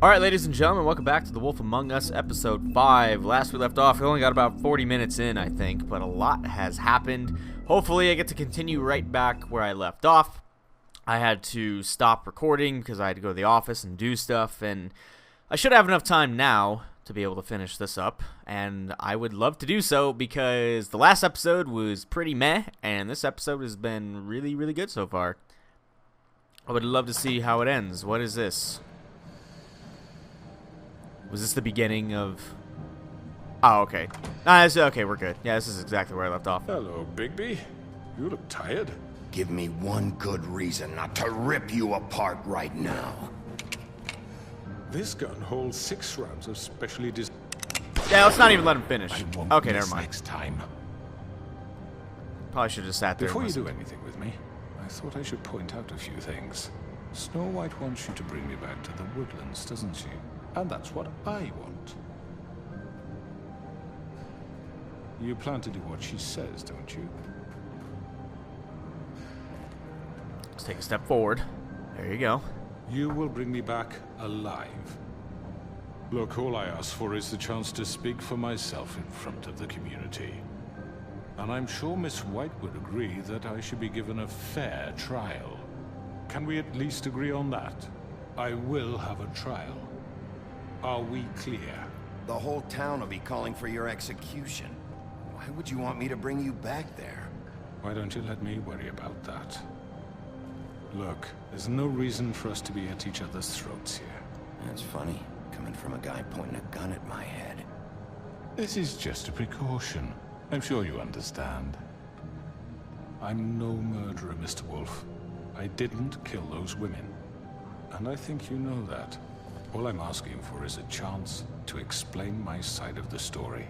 Alright, ladies and gentlemen, welcome back to The Wolf Among Us, Episode 5. Last we left off, we only got about 40 minutes in, I think, but a lot has happened. Hopefully, I get to continue right back where I left off. I had to stop recording because I had to go to the office and do stuff, and I should have enough time now to be able to finish this up, and I would love to do so because the last episode was pretty meh, and this episode has been really, really good so far. I would love to see how it ends. What is this? Was this the beginning of... Oh, okay. Okay, we're good. Yeah, this is exactly where I left off. Hello, Bigby. You look tired. Give me one good reason not to rip you apart right now. This gun holds 6 rounds of specially designed... Yeah, let's not even let him finish. Okay, never mind. Next time. Probably should have just sat there. Before you do anything with me, I thought I should point out a few things. Snow White wants you to bring me back to the woodlands, doesn't she? And that's what I want. You plan to do what she says, don't you? Let's take a step forward. There you go. You will bring me back alive. Look, all I ask for is the chance to speak for myself in front of the community. And I'm sure Miss White would agree that I should be given a fair trial. Can we at least agree on that? I will have a trial. Are we clear? The whole town will be calling for your execution. Why would you want me to bring you back there? Why don't you let me worry about that? Look, there's no reason for us to be at each other's throats here. That's funny, coming from a guy pointing a gun at my head. This is just a precaution. I'm sure you understand. I'm no murderer, Mr. Wolf. I didn't kill those women. And I think you know that. All I'm asking for is a chance to explain my side of the story.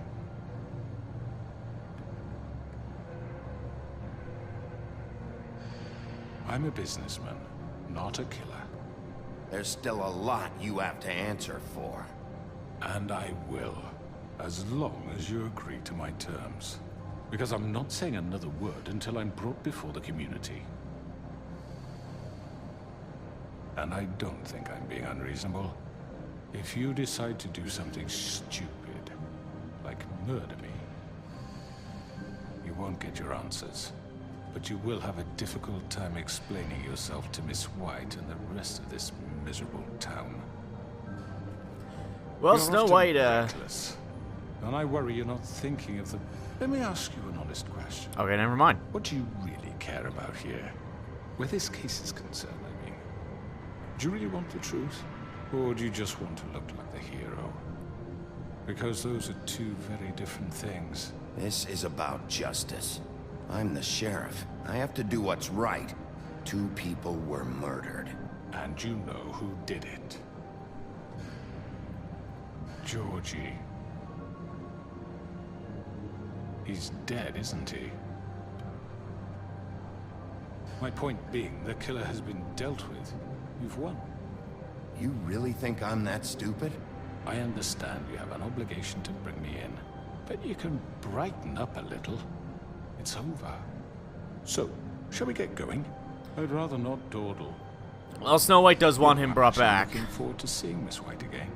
I'm a businessman, not a killer. There's still a lot you have to answer for. And I will, as long as you agree to my terms. Because I'm not saying another word until I'm brought before the community. And I don't think I'm being unreasonable. If you decide to do something stupid, like murder me, you won't get your answers. But you will have a difficult time explaining yourself to Miss White and the rest of this miserable town. Well, You're Snow often White, reckless, and I worry you're not thinking of the... Let me ask you an honest question. Okay, never mind. What do you really care about here? Where this case is concerned, I mean. Do you really want the truth? Or do you just want to look like the hero? Because those are two very different things. This is about justice. I'm the sheriff. I have to do what's right. 2 people were murdered. And you know who did it. Georgie. He's dead, isn't he? My point being, the killer has been dealt with. You've won. You really think I'm that stupid? I understand you have an obligation to bring me in, but you can brighten up a little. It's over. So, shall we get going? I'd rather not dawdle. Well, Snow White does want him brought back. I'm looking forward to seeing Miss White again.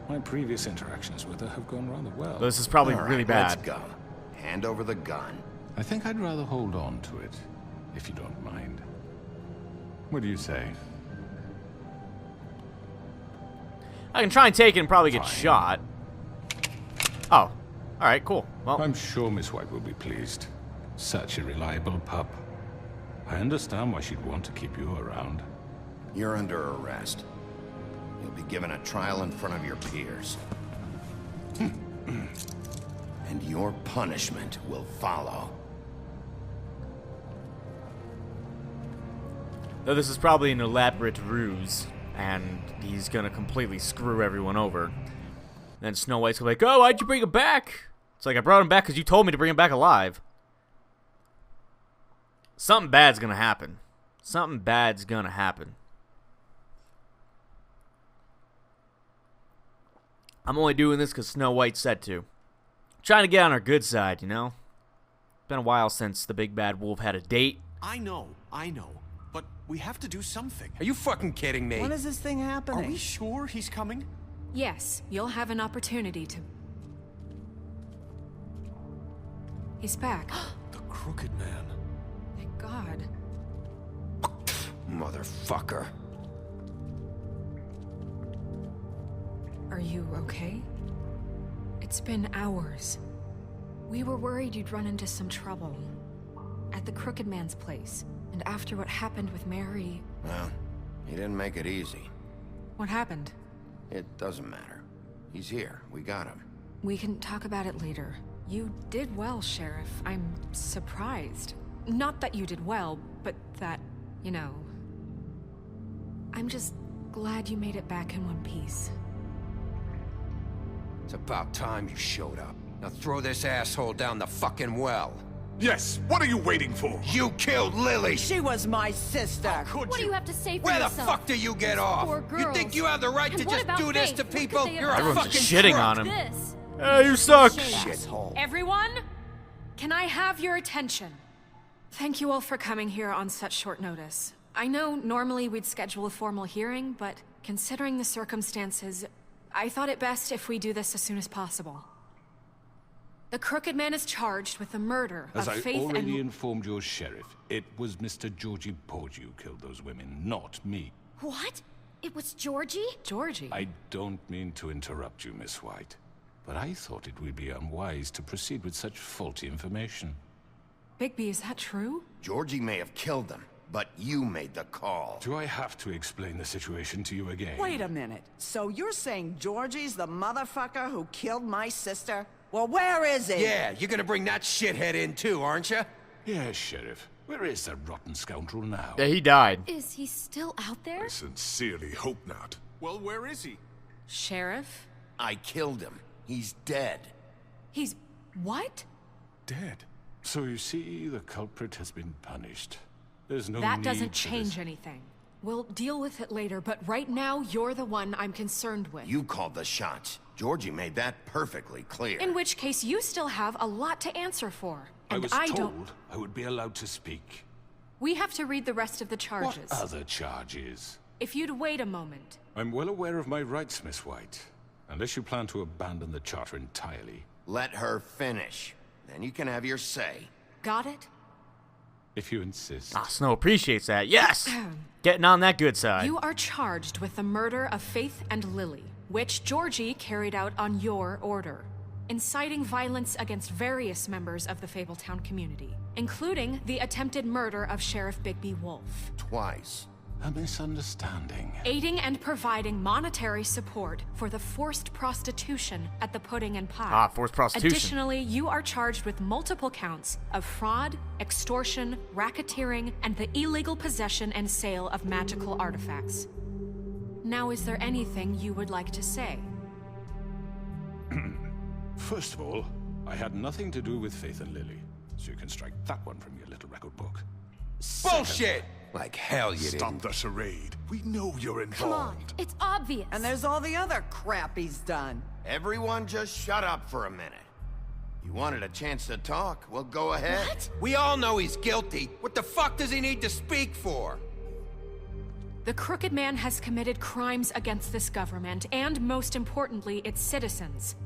My previous interactions with her have gone rather well. This is probably All right, really bad. Let's go. Hand over the gun. I think I'd rather hold on to it, if you don't mind. What do you say? I can try and take it and probably get Fine. shot. Oh. Alright, cool. Well, I'm sure Miss White will be pleased. Such a reliable pup. I understand why she'd want to keep you around. You're under arrest. You'll be given a trial in front of your peers. And your punishment will follow. though this is probably an elaborate ruse, and he's gonna completely screw everyone over. Then Snow White's gonna be like, oh, why'd you bring him back? It's like, I brought him back because you told me to bring him back alive. Something bad's gonna happen. Something bad's gonna happen. I'm only doing this because Snow White said to. Trying to get on our good side, you know? Been a while since the big bad wolf had a date. I know. But we have to do something. Are you fucking kidding me? When is this thing happening? Are we sure he's coming? Yes, you'll have an opportunity to... He's back. The Crooked Man. Thank God. Motherfucker. Are you okay? It's been hours. We were worried you'd run into some trouble. At the Crooked Man's place. And after what happened with Mary... Well, he didn't make it easy. What happened? It doesn't matter. He's here. We got him. We can talk about it later. You did well, Sheriff. I'm surprised. Not that you did well, but that, you know... I'm just glad you made it back in one piece. It's about time you showed up. Now throw this asshole down the fucking well. Yes, what are you waiting for? You killed Lily! She was my sister. Could What do you have to say for Where the yourself? fuck do you get off? Poor You girls. think you have the right And to what just about do this Faith? to What could people? they have You're a done? Everyone's fucking just shitting crook. on him. This. Hey, you suck! Shithole. Everyone, can I have your attention? Thank you all for coming here on such short notice. I know normally we'd schedule a formal hearing, but considering the circumstances, I thought it best if we do this as soon as possible. The Crooked Man is charged with the murder As of I Faith already and... informed your sheriff, it was Mr. Georgie Porgy who killed those women, not me. What? It was Georgie? Georgie? I don't mean to interrupt you, Miss White, but I thought it would be unwise to proceed with such faulty information. Bigby, is that true? Georgie may have killed them, but you made the call. Do I have to explain the situation to you again? Wait a minute. So you're saying Georgie's the motherfucker who killed my sister? Well, where is he? Yeah, you're gonna bring that shithead in too, aren't you? Yes, Sheriff. Where is that rotten scoundrel now? Yeah, he died. Is he still out there? I sincerely hope not. Well, where is he? Sheriff? I killed him. He's dead. He's... what? Dead. So you see, the culprit has been punished. There's no That need doesn't for change this. anything. We'll deal with it later, but right now, you're the one I'm concerned with. You called the shots. Georgie made that perfectly clear. In which case, you still have a lot to answer for. I And was don't... told I would be allowed to speak. We have to read the rest of the charges. What other charges? If you'd wait a moment. I'm well aware of my rights, Miss White. Unless you plan to abandon the charter entirely. Let her finish. Then you can have your say. Got it? If you insist. Ah, Snow appreciates that. Yes! Getting on that good side. You are charged with the murder of Faith and Lily, which Georgie carried out on your order, inciting violence against various members of the Fabletown community, including the attempted murder of Sheriff Bigby Wolf. Twice. A misunderstanding. Aiding and providing monetary support for the forced prostitution at the Pudding and Pie. Ah, forced prostitution. Additionally, you are charged with multiple counts of fraud, extortion, racketeering, and the illegal possession and sale of magical artifacts. Now, is there anything you would like to say? First of all, I had nothing to do with Faith and Lily, so you can strike that one from your little record book. Bullshit! Like hell you Stop didn't. the charade. We know you're Come on, involved. it's obvious. And there's all the other crap he's done. Everyone just shut up for a minute. You wanted a chance to talk? Well, go ahead. What? We all know he's guilty. What the fuck does he need to speak for? The Crooked Man has committed crimes against this government and, most importantly, its citizens.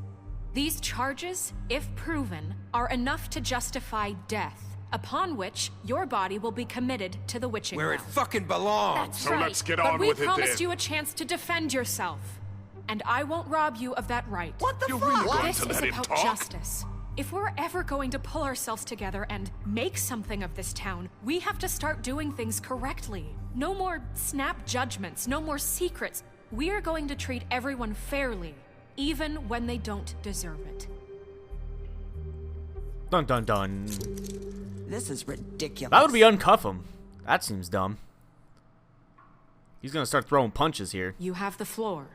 These charges, if proven, are enough to justify death, upon which your body will be committed to the witching Where it well. fucking belongs. That's So right. let's get But on we with it promised then. you a chance to defend yourself, and I won't rob you of that right. What the You're fuck? really going This to is let him about talk? justice. If we're ever going to pull ourselves together and make something of this town, we have to start doing things correctly. No more snap judgments, no more secrets. We are going to treat everyone fairly, even when they don't deserve it. Dun dun dun. This is ridiculous. That would be uncuff him. That seems dumb. He's gonna start throwing punches here. You have the floor.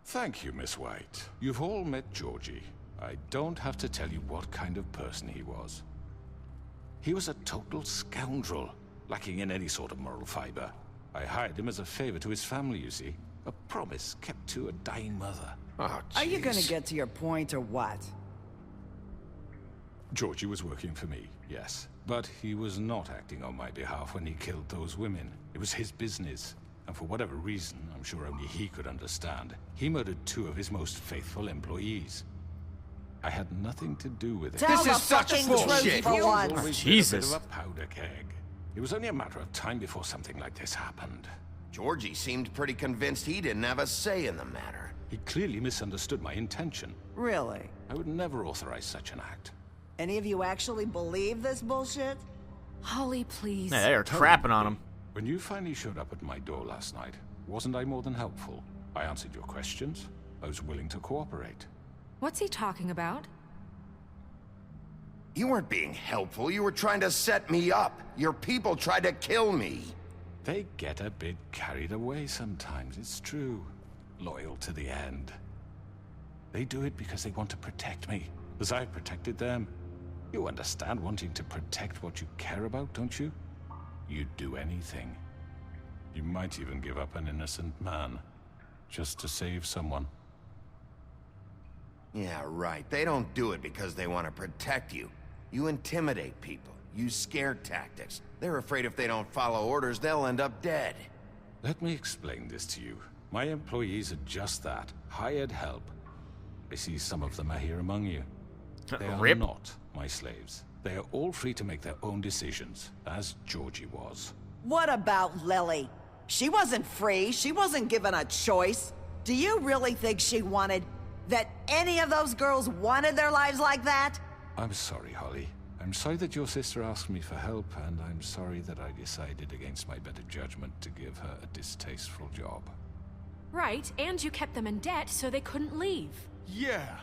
Thank you, Miss White. You've all met Georgie. I don't have to tell you what kind of person he was. He was a total scoundrel, lacking in any sort of moral fiber. I hired him as a favor to his family, you see. A promise kept to a dying mother. Oh, Are you gonna jeez. get to your point or what? Georgie was working for me, yes. But he was not acting on my behalf when he killed those women. It was his business. And for whatever reason, I'm sure only he could understand, he murdered 2 of his most faithful employees. I had nothing to do with it. Tell the fucking truth for once. Always Jesus. been a bit of a powder keg. It was only a matter of time before something like this happened. Georgie seemed pretty convinced he didn't have a say in the matter. He clearly misunderstood my intention. Really? I would never authorize such an act. Any of you actually believe this bullshit? Holly, please. Yeah, they are trapping on him. When you finally showed up at my door last night, wasn't I more than helpful? I answered your questions. I was willing to cooperate. What's he talking about? You weren't being helpful. You were trying to set me up. Your people tried to kill me. They get a bit carried away sometimes, it's true. Loyal to the end. They do it because they want to protect me, as I protected them. You understand wanting to protect what you care about, don't you? You'd do anything. You might even give up an innocent man, just to save someone. Yeah, right. They don't do it because they want to protect you. You intimidate people. Use scare tactics. They're afraid if they don't follow orders, they'll end up dead. Let me explain this to you. My employees are just that. Hired help. I see some of them are here among you. They are Rip. not my slaves. They are all free to make their own decisions, as Georgie was. What about Lily? She wasn't free. She wasn't given a choice. Do you really think she wanted... that any of those girls wanted their lives like that? I'm sorry, Holly. I'm sorry that your sister asked me for help, and I'm sorry that I decided against my better judgment to give her a distasteful job. Right, and you kept them in debt so they couldn't leave. Yeah.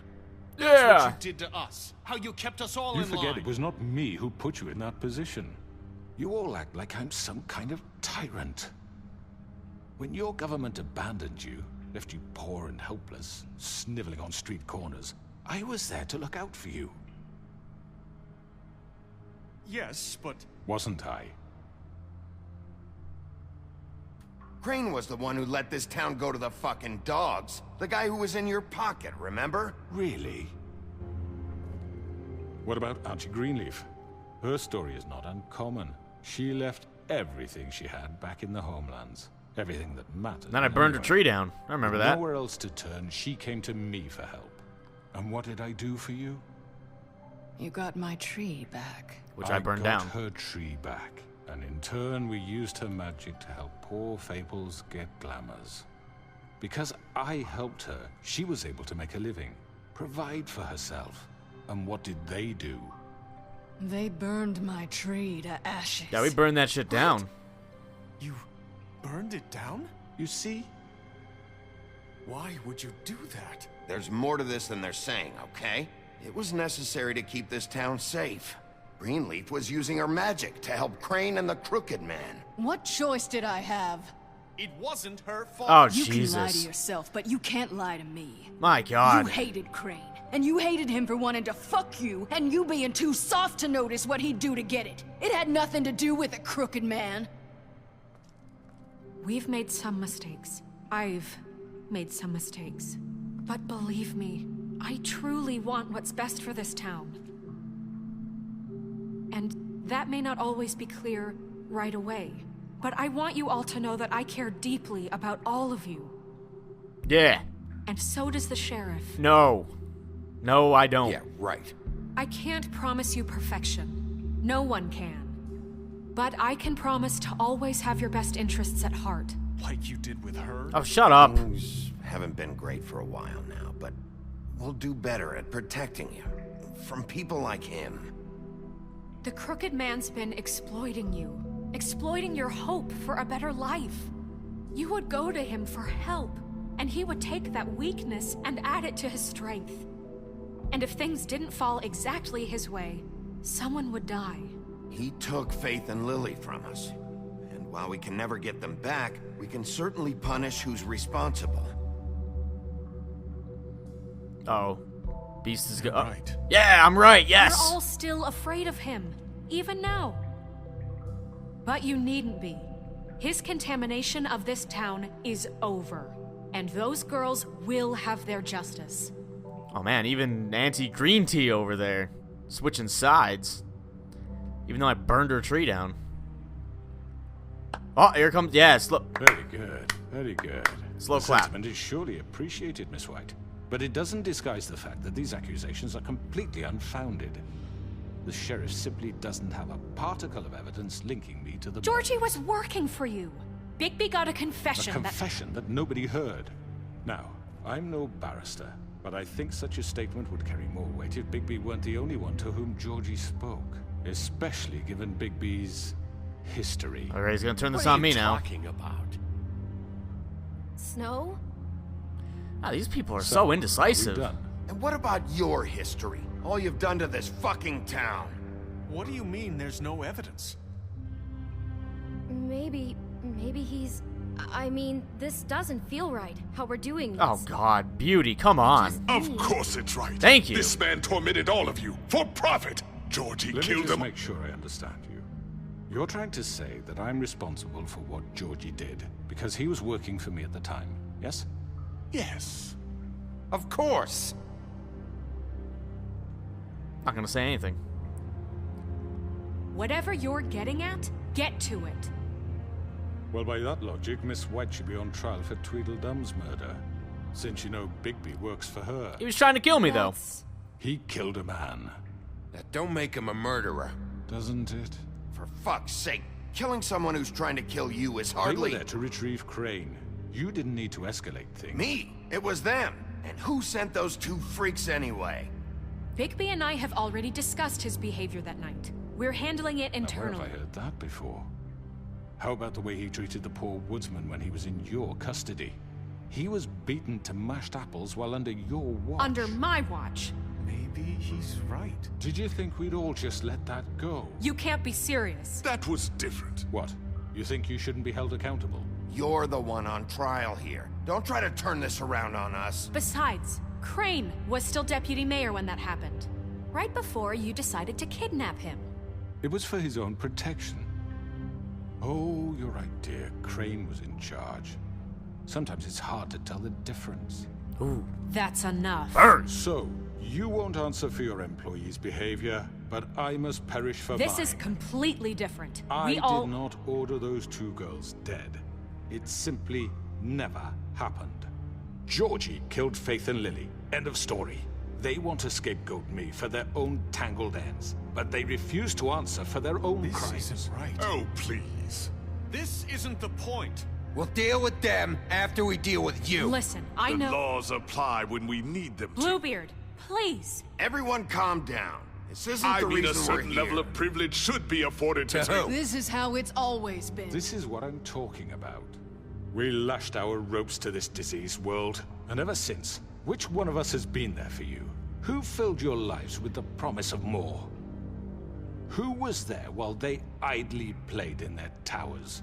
Yeah. That's what you did to us. How you kept us all You in forget line. it was not me who put you in that position. You all act like I'm some kind of tyrant. When your government abandoned you, left you poor and helpless, sniveling on street corners, I was there to look out for you. Yes, but... Wasn't I? Crane was the one who let this town go to the fucking dogs. The guy who was in your pocket, remember? Really? What about Auntie Greenleaf? Her story is not uncommon. She left everything she had back in the homelands. Everything that mattered. Then I burned a tree down. I remember that. Nowhere else to turn, she came to me for help. And what did I do for you? You got my tree back. Which I burned got down. her tree back. And in turn, we used her magic to help poor Fables get glamours. Because I helped her, she was able to make a living, provide for herself. And what did they do? They burned my tree to ashes. Yeah, we burned that shit down. You burned it down? You see? Why would you do that? There's more to this than they're saying, okay? It was necessary to keep this town safe. Greenleaf was using her magic to help Crane and the Crooked Man. What choice did I have? It wasn't her fault. Oh, You can lie to Jesus. yourself, but you can't lie to me. My God. You hated Crane, and you hated him for wanting to fuck you, and you being too soft to notice what he'd do to get it. It had nothing to do with a crooked man. We've made some mistakes. I've made some mistakes. But believe me, I truly want what's best for this town. And that may not always be clear right away. But I want you all to know that I care deeply about all of you. Yeah. And so does the sheriff. No. No, I don't. Yeah, right. I can't promise you perfection. No one can. But I can promise to always have your best interests at heart. Like you did with her? Oh, shut up. Things haven't been great for a while now, but we'll do better at protecting you. From people like him. The Crooked Man's been exploiting you. Exploiting your hope for a better life. You would go to him for help, and he would take that weakness and add it to his strength. And if things didn't fall exactly his way, someone would die. He took Faith and Lily from us. And while we can never get them back, we can certainly punish who's responsible. Oh. Beast is good. Right. Yeah, I'm right. Yes. You're all still afraid of him, even now. But you needn't be. His contamination of this town is over. And those girls will have their justice. Oh, man. Even Auntie Green Tea over there. switching sides. Even though I burned her tree down. Oh, here comes... Yeah, slow... Very good. Very good. Slow the clap. sentiment is surely appreciated, Miss White. But it doesn't disguise the fact that these accusations are completely unfounded. The sheriff simply doesn't have a particle of evidence linking me to the... Georgie was working for you. Bigby got a confession. A confession that nobody heard. Now, I'm no barrister, but I think such a statement would carry more weight if Bigby weren't the only one to whom Georgie spoke. Especially given Bigby's history. Alright, he's gonna turn this on me now. What are you talking about? Snow? Ah, these people are so indecisive. Done. And what about your history? All you've done to this fucking town? What do you mean there's no evidence? Maybe he's... I mean, this doesn't feel right, how we're doing this. Oh god, Beauty, come on. Of course it's right. Thank you. This man tormented all of you for profit. Georgie Let me killed just him. make sure I understand you. You're trying to say that I'm responsible for what Georgie did because he was working for me at the time, yes? Yes. Of course. Not gonna say anything. Whatever you're getting at, get to it. Well, by that logic, Miss White should be on trial for Tweedledum's murder. Since you know Bigby works for her. He was trying to kill me, though. He killed a man. That don't make him a murderer. Doesn't it? For fuck's sake, killing someone who's trying to kill you is They were hardly... there to retrieve Crane. You didn't need to escalate things. Me? It was them. And who sent those two freaks anyway? Bigby and I have already discussed his behavior that night. We're handling it Now, where internally. have I heard that before? How about the way he treated the poor woodsman when he was in your custody? He was beaten to mashed apples while under your watch. Under my watch. Maybe he's right. Did you think we'd all just let that go? You can't be serious. That was different. What? You think you shouldn't be held accountable? You're the one on trial here. Don't try to turn this around on us. Besides, Crane was still deputy mayor when that happened. Right before you decided to kidnap him. It was for his own protection. Oh, you're right, dear. Crane was in charge. Sometimes it's hard to tell the difference. Ooh. That's enough. Burn! So, you won't answer for your employees' behavior, but I must perish for This mine. is completely different. I We all... did not order those two girls dead. It simply never happened. Georgie killed Faith and Lily. End of story. They want to scapegoat me for their own tangled ends, but they refuse to answer for their own This crimes. isn't right. Oh, please. This isn't the point. We'll deal with them after we deal with you. Listen, I The know... laws apply when we need them to. Bluebeard, please. Everyone calm down. This isn't I the mean, a reason we're certain here. level of privilege should be afforded to To who? This is how it's always been. This is what I'm talking about. We lashed our ropes to this diseased world, and ever since, which one of us has been there for you? Who filled your lives with the promise of more? Who was there while they idly played in their towers,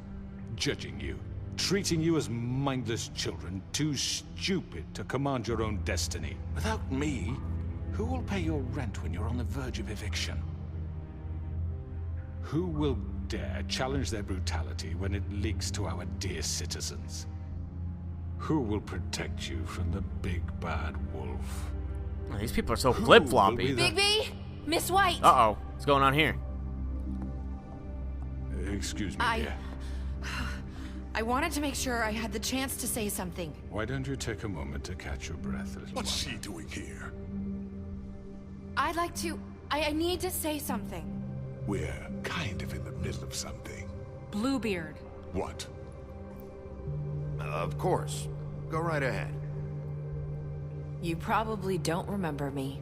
judging you, treating you as mindless children, too stupid to command your own destiny? Without me, who will pay your rent when you're on the verge of eviction? Who will dare challenge their brutality when it leaks to our dear citizens? Who will protect you from the big bad wolf? Oh, these people are so Who flip-floppy. will be Bigby? Miss White? Uh-oh. What's going on here? Excuse me, dear. I wanted to make sure I had the chance to say something. Why don't you take a moment to catch your breath a little What's while? she doing here? I'd like to... I need to say something. We're kind of in the middle of something. Bluebeard. What? Of course. Go right ahead. You probably don't remember me.